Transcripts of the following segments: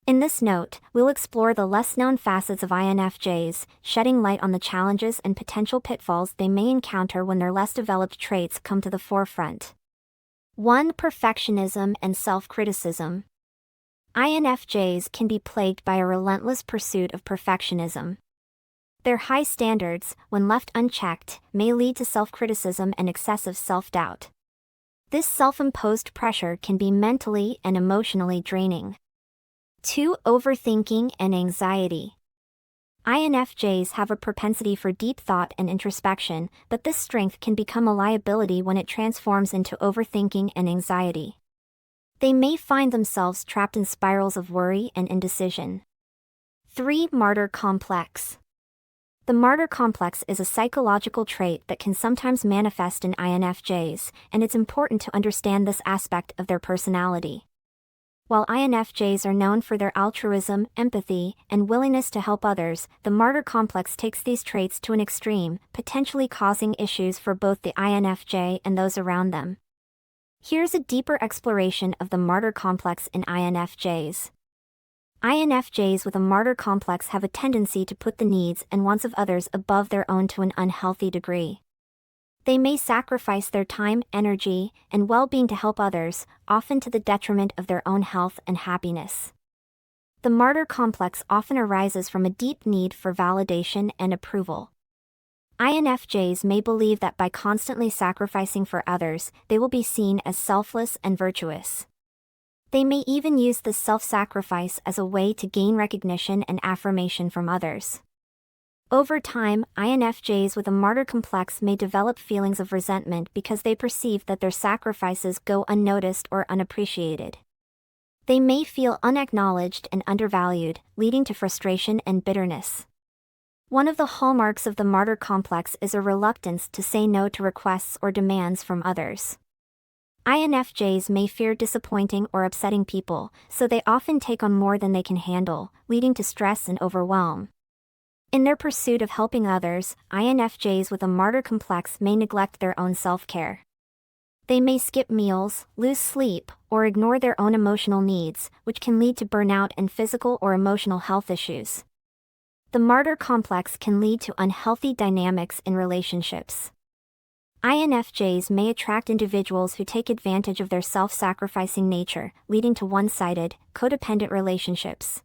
In this note, we'll explore the less-known facets of INFJs, shedding light on the challenges and potential pitfalls they may encounter when their less developed traits come to the forefront. 1. Perfectionism and self-criticism. INFJs can be plagued by a relentless pursuit of perfectionism. Their high standards, when left unchecked, may lead to self-criticism and excessive self-doubt. This self-imposed pressure can be mentally and emotionally draining. 2. Overthinking and anxiety. INFJs have a propensity for deep thought and introspection, but this strength can become a liability when it transforms into overthinking and anxiety. They may find themselves trapped in spirals of worry and indecision. 3. Martyr complex. The martyr complex is a psychological trait that can sometimes manifest in INFJs, and it's important to understand this aspect of their personality. While INFJs are known for their altruism, empathy, and willingness to help others, the martyr complex takes these traits to an extreme, potentially causing issues for both the INFJ and those around them. Here's a deeper exploration of the martyr complex in INFJs. INFJs with a martyr complex have a tendency to put the needs and wants of others above their own to an unhealthy degree. They may sacrifice their time, energy, and well-being to help others, often to the detriment of their own health and happiness. The martyr complex often arises from a deep need for validation and approval. INFJs may believe that by constantly sacrificing for others, they will be seen as selfless and virtuous. They may even use this self-sacrifice as a way to gain recognition and affirmation from others. Over time, INFJs with a martyr complex may develop feelings of resentment because they perceive that their sacrifices go unnoticed or unappreciated. They may feel unacknowledged and undervalued, leading to frustration and bitterness. One of the hallmarks of the martyr complex is a reluctance to say no to requests or demands from others. INFJs may fear disappointing or upsetting people, so they often take on more than they can handle, leading to stress and overwhelm. In their pursuit of helping others, INFJs with a martyr complex may neglect their own self-care. They may skip meals, lose sleep, or ignore their own emotional needs, which can lead to burnout and physical or emotional health issues. The martyr complex can lead to unhealthy dynamics in relationships. INFJs may attract individuals who take advantage of their self-sacrificing nature, leading to one-sided, codependent relationships.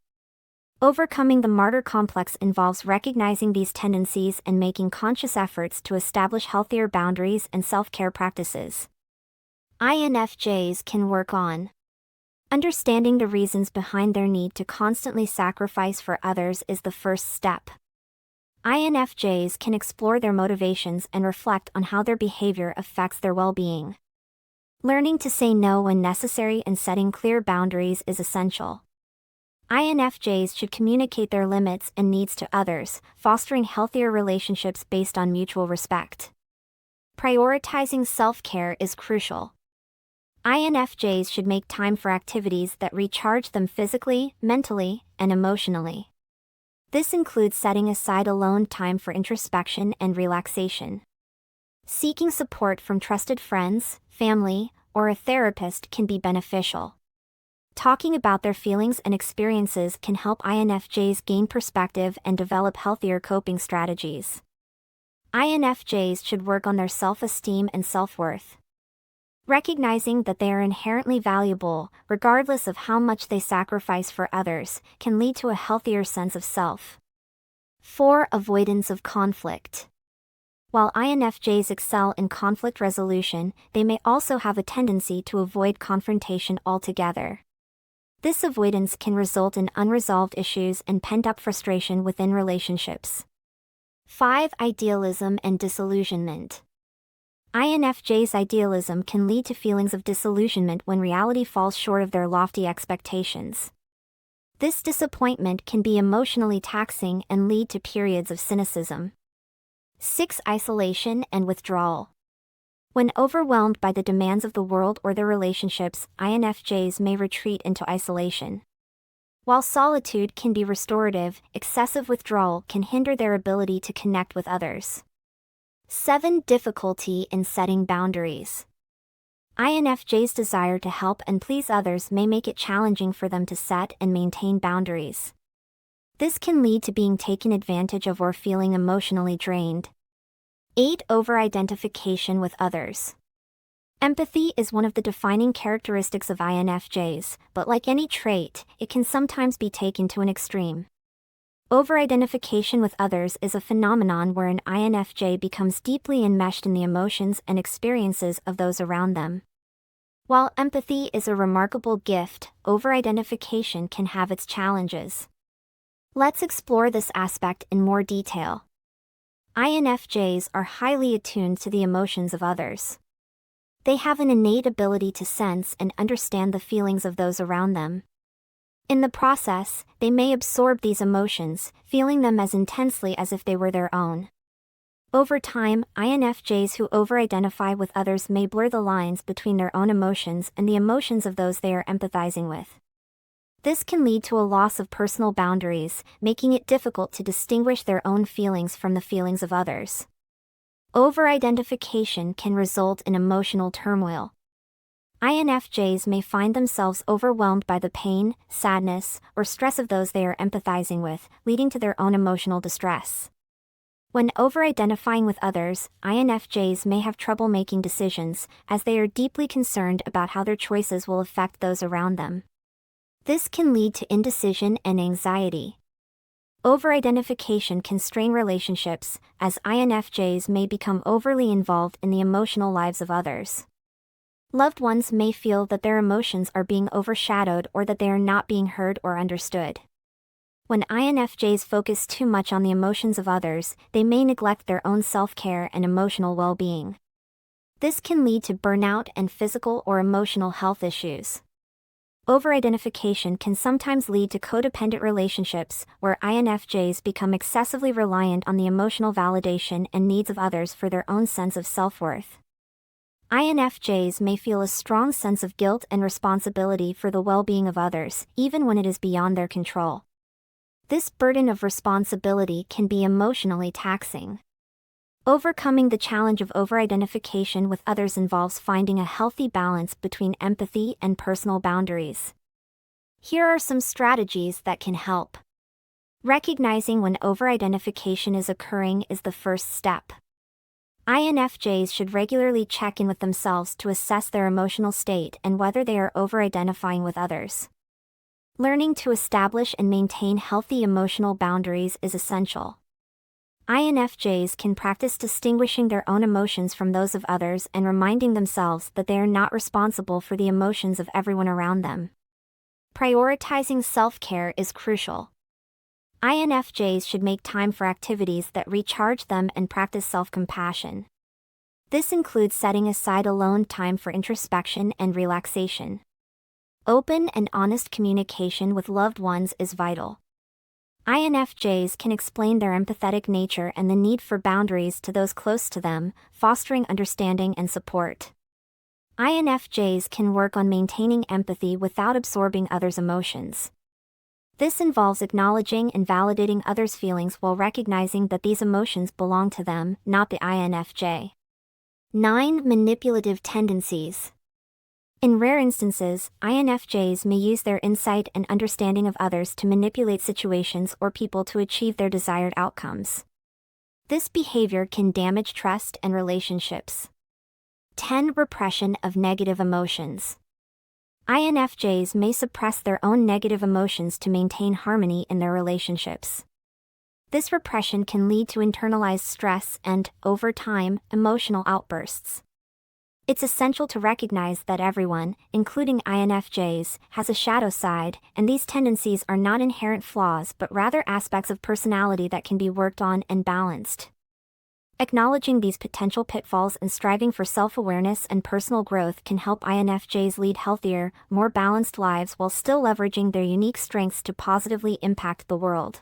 Overcoming the martyr complex involves recognizing these tendencies and making conscious efforts to establish healthier boundaries and self-care practices. INFJs can work on understanding the reasons behind their need to constantly sacrifice for others is the first step. INFJs can explore their motivations and reflect on how their behavior affects their well-being. Learning to say no when necessary and setting clear boundaries is essential. INFJs should communicate their limits and needs to others, fostering healthier relationships based on mutual respect. Prioritizing self-care is crucial. INFJs should make time for activities that recharge them physically, mentally, and emotionally. This includes setting aside alone time for introspection and relaxation. Seeking support from trusted friends, family, or a therapist can be beneficial. Talking about their feelings and experiences can help INFJs gain perspective and develop healthier coping strategies. INFJs should work on their self-esteem and self-worth. Recognizing that they are inherently valuable, regardless of how much they sacrifice for others, can lead to a healthier sense of self. 4. Avoidance of conflict. While INFJs excel in conflict resolution, they may also have a tendency to avoid confrontation altogether. This avoidance can result in unresolved issues and pent-up frustration within relationships. 5. Idealism and disillusionment. INFJ's idealism can lead to feelings of disillusionment when reality falls short of their lofty expectations. This disappointment can be emotionally taxing and lead to periods of cynicism. 6. Isolation and withdrawal. When overwhelmed by the demands of the world or their relationships, INFJs may retreat into isolation. While solitude can be restorative, excessive withdrawal can hinder their ability to connect with others. 7. Difficulty in setting boundaries. INFJs' desire to help and please others may make it challenging for them to set and maintain boundaries. This can lead to being taken advantage of or feeling emotionally drained. 8. Over-identification with others. Empathy is one of the defining characteristics of INFJs, but like any trait, it can sometimes be taken to an extreme. Over-identification with others is a phenomenon where an INFJ becomes deeply enmeshed in the emotions and experiences of those around them. While empathy is a remarkable gift, over-identification can have its challenges. Let's explore this aspect in more detail. INFJs are highly attuned to the emotions of others. They have an innate ability to sense and understand the feelings of those around them. In the process, they may absorb these emotions, feeling them as intensely as if they were their own. Over time, INFJs who over-identify with others may blur the lines between their own emotions and the emotions of those they are empathizing with. This can lead to a loss of personal boundaries, making it difficult to distinguish their own feelings from the feelings of others. Over-identification can result in emotional turmoil. INFJs may find themselves overwhelmed by the pain, sadness, or stress of those they are empathizing with, leading to their own emotional distress. When over-identifying with others, INFJs may have trouble making decisions, as they are deeply concerned about how their choices will affect those around them. This can lead to indecision and anxiety. Over-identification can strain relationships, as INFJs may become overly involved in the emotional lives of others. Loved ones may feel that their emotions are being overshadowed or that they are not being heard or understood. When INFJs focus too much on the emotions of others, they may neglect their own self-care and emotional well-being. This can lead to burnout and physical or emotional health issues. Over-identification can sometimes lead to codependent relationships, where INFJs become excessively reliant on the emotional validation and needs of others for their own sense of self-worth. INFJs may feel a strong sense of guilt and responsibility for the well-being of others, even when it is beyond their control. This burden of responsibility can be emotionally taxing. Overcoming the challenge of over-identification with others involves finding a healthy balance between empathy and personal boundaries. Here are some strategies that can help. Recognizing when over-identification is occurring is the first step. INFJs should regularly check in with themselves to assess their emotional state and whether they are over-identifying with others. Learning to establish and maintain healthy emotional boundaries is essential. INFJs can practice distinguishing their own emotions from those of others and reminding themselves that they are not responsible for the emotions of everyone around them. Prioritizing self-care is crucial. INFJs should make time for activities that recharge them and practice self-compassion. This includes setting aside alone time for introspection and relaxation. Open and honest communication with loved ones is vital. INFJs can explain their empathetic nature and the need for boundaries to those close to them, fostering understanding and support. INFJs can work on maintaining empathy without absorbing others' emotions. This involves acknowledging and validating others' feelings while recognizing that these emotions belong to them, not the INFJ. 9. Manipulative tendencies. In rare instances, INFJs may use their insight and understanding of others to manipulate situations or people to achieve their desired outcomes. This behavior can damage trust and relationships. 10. Repression of negative emotions. INFJs may suppress their own negative emotions to maintain harmony in their relationships. This repression can lead to internalized stress and, over time, emotional outbursts. It's essential to recognize that everyone, including INFJs, has a shadow side, and these tendencies are not inherent flaws but rather aspects of personality that can be worked on and balanced. Acknowledging these potential pitfalls and striving for self-awareness and personal growth can help INFJs lead healthier, more balanced lives while still leveraging their unique strengths to positively impact the world.